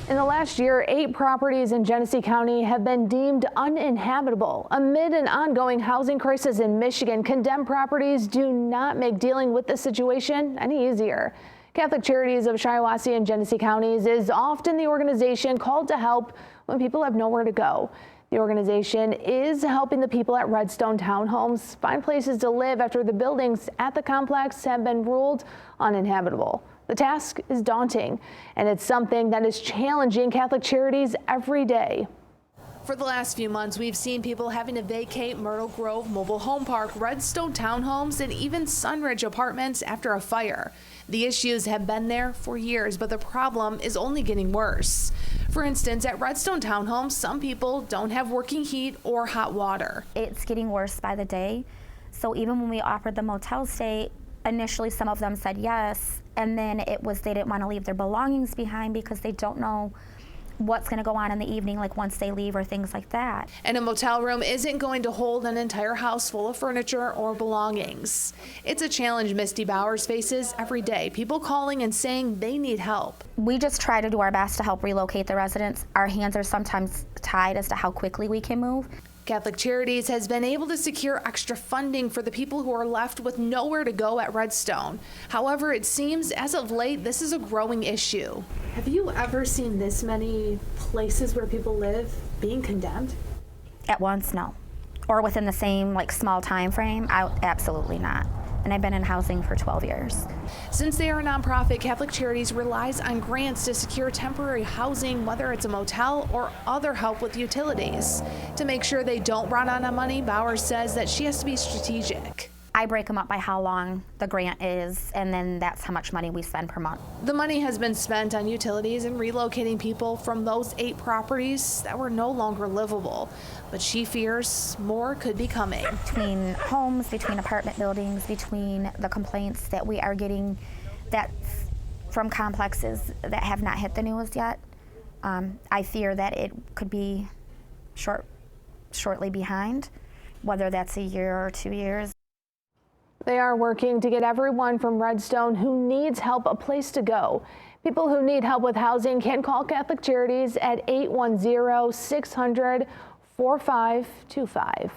In the last year, 8 properties in Genesee County have been deemed uninhabitable. Amid an ongoing housing crisis in Michigan, condemned properties do not make dealing with the situation any easier. Catholic Charities of Shiawassee and Genesee Counties is often the organization called to help when people have nowhere to go. The organization is helping the people at Redstone Townhomes find places to live after the buildings at the complex have been ruled uninhabitable. The task is daunting, and it's something that is challenging Catholic Charities every day. For the last few months, we've seen people having to vacate Myrtle Grove Mobile Home Park, Redstone Townhomes, and even Sunridge Apartments after a fire. The issues have been there for years, but the problem is only getting worse. For instance, at Redstone Townhomes, some people don't have working heat or hot water. It's getting worse by the day. So even when we offered the motel stay, initially some of them said yes, and then it was they didn't want to leave their belongings behind because they don't know what's going to go on in the evening, like once they leave or things like that. And a motel room isn't going to hold an entire house full of furniture or belongings. It's a challenge Misty Bowers faces every day, people calling and saying they need help. We just try to do our best to help relocate the residents. Our hands are sometimes tied as to how quickly we can move. Catholic Charities has been able to secure extra funding for the people who are left with nowhere to go at Redstone. However, it seems as of late, this is a growing issue. Have you ever seen this many places where people live being condemned? At once, no. Or within the same small time frame, absolutely not. And I've been in housing for 12 years. Since they are a nonprofit, Catholic Charities relies on grants to secure temporary housing, whether it's a motel or other help with utilities. To make sure they don't run out of money, Bowers says that she has to be strategic. I break them up by how long the grant is, and then that's how much money we spend per month. The money has been spent on utilities and relocating people from those 8 properties that were no longer livable. But she fears more could be coming. Between homes, between apartment buildings, between the complaints that we are getting from complexes that have not hit the news yet, I fear that it could be shortly behind, whether that's a year or 2 years. They are working to get everyone from Redstone who needs help a place to go. People who need help with housing can call Catholic Charities at 810-600-4525.